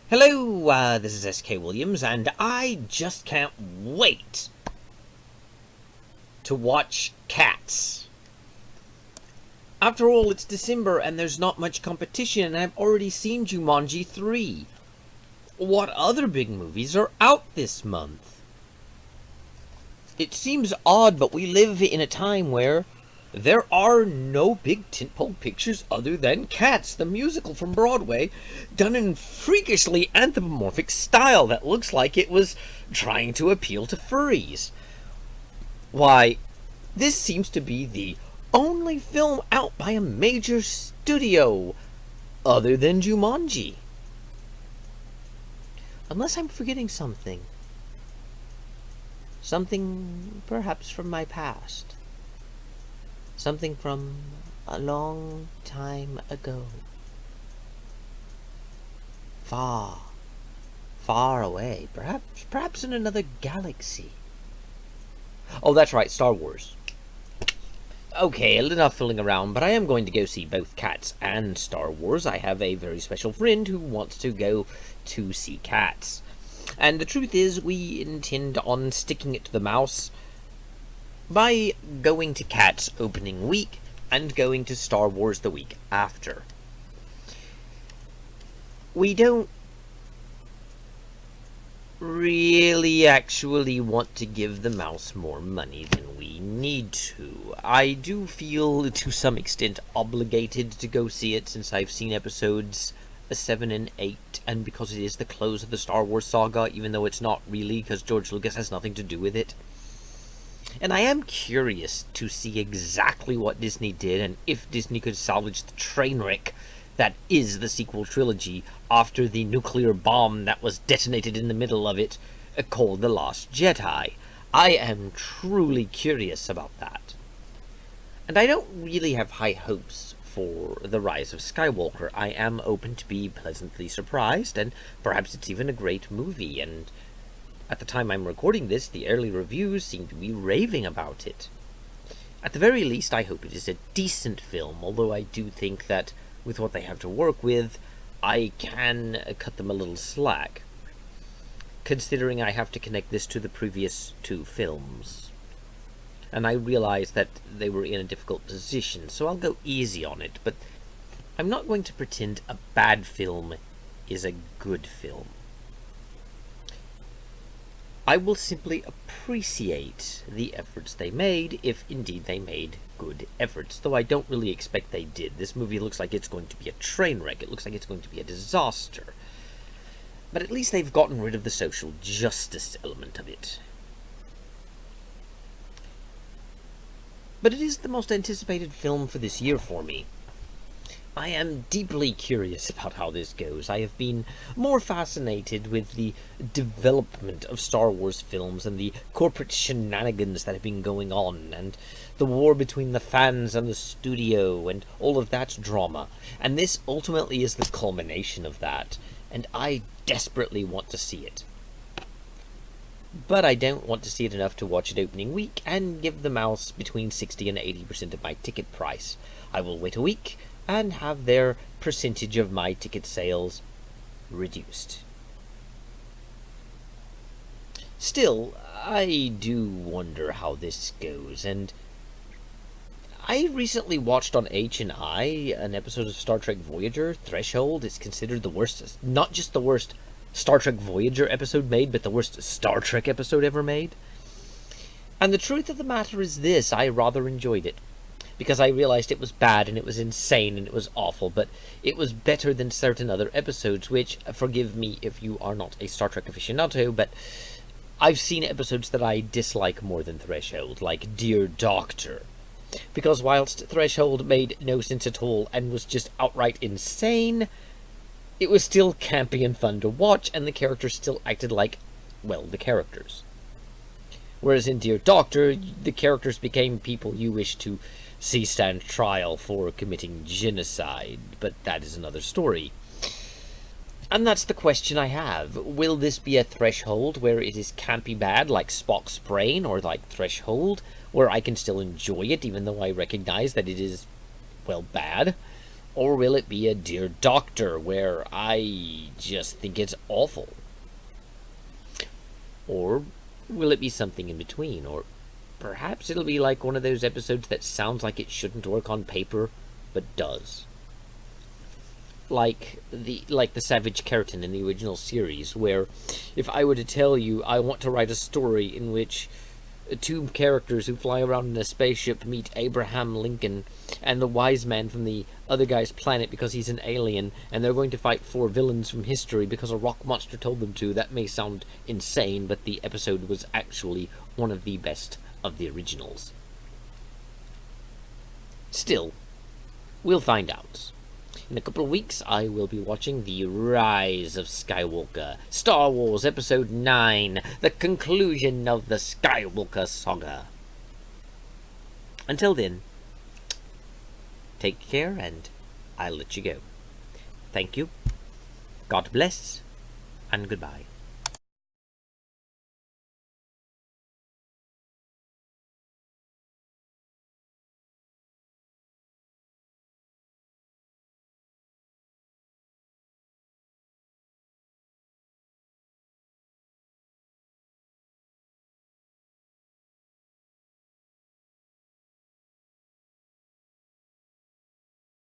Hello, this is S.K. Williams, and I just can't wait to watch Cats. After all, it's December and there's not much competition, and I've already seen Jumanji 3. What other big movies are out this month? It seems odd, but we live in a time where there are no big tentpole pictures other than Cats, the musical from Broadway, done in freakishly anthropomorphic style that looks like it was trying to appeal to furries. Why, this seems to be the only film out by a major studio other than Jumanji. Unless I'm forgetting something. Something perhaps from my past. Something from a long time ago. Far, far away. Perhaps in another galaxy. Oh, that's right, Star Wars. Okay, enough fooling around, but I am going to go see both Cats and Star Wars. I have a very special friend who wants to go to see Cats. And the truth is, we intend on sticking it to the mouse by going to Cats opening week and going to Star Wars the week after. We don't really actually want to give the mouse more money than we need to. I do feel to some extent obligated to go see it since I've seen episodes 7 and 8, and because it is the close of the Star Wars saga, even though it's not really, because George Lucas has nothing to do with it. And I am curious to see exactly what Disney did, and if Disney could salvage the train wreck that is the sequel trilogy after the nuclear bomb that was detonated in the middle of it, called The Last Jedi. I am truly curious about that. And I don't really have high hopes for The Rise of Skywalker. I am open to be pleasantly surprised, and perhaps it's even a great movie, and at the time I'm recording this, the early reviews seem to be raving about it. At the very least, I hope it is a decent film, although I do think that with what they have to work with, I can cut them a little slack, considering I have to connect this to the previous two films. And I realize that they were in a difficult position, so I'll go easy on it, but I'm not going to pretend a bad film is a good film. I will simply appreciate the efforts they made, if indeed they made good efforts, though I don't really expect they did. This movie looks like it's going to be a train wreck. It looks like it's going to be a disaster. But at least they've gotten rid of the social justice element of it. But it is the most anticipated film for this year for me. I am deeply curious about how this goes. I have been more fascinated with the development of Star Wars films and the corporate shenanigans that have been going on, and the war between the fans and the studio, and all of that drama. And this ultimately is the culmination of that, and I desperately want to see it. But I don't want to see it enough to watch it opening week and give the mouse between 60 and 80% of my ticket price. I will wait a week and have their percentage of my ticket sales reduced. Still, I do wonder how this goes, and I recently watched on H&I an episode of Star Trek Voyager. Threshold is considered the worst, not just the worst Star Trek Voyager episode made, but the worst Star Trek episode ever made. And the truth of the matter is this: I rather enjoyed it, because I realized it was bad, and it was insane, and it was awful, but it was better than certain other episodes, which, forgive me if you are not a Star Trek aficionado, but I've seen episodes that I dislike more than Threshold, like Dear Doctor. Because whilst Threshold made no sense at all, and was just outright insane, it was still campy and fun to watch, and the characters still acted like, well, the characters. Whereas in Dear Doctor, the characters became people you wish to see stand trial for committing genocide, but that is another story. And that's the question I have. Will this be a Threshold where it is campy bad, like Spock's Brain, or like Threshold, where I can still enjoy it, even though I recognize that it is, well, bad? Or will it be a Dear Doctor, where I just think it's awful? Or will it be something in between? Or perhaps it'll be like one of those episodes that sounds like it shouldn't work on paper, but does. Like the Savage Keratin in the original series, where if I were to tell you I want to write a story in which two characters who fly around in a spaceship meet Abraham Lincoln and the wise man from the other guy's planet because he's an alien, and they're going to fight 4 villains from history because a rock monster told them to, that may sound insane, but the episode was actually one of the best of the originals. Still, we'll find out. In a couple of weeks, I will be watching The Rise of Skywalker, Star Wars Episode 9, the conclusion of the Skywalker saga. Until then, take care, and I'll let you go. Thank you, God bless, and goodbye.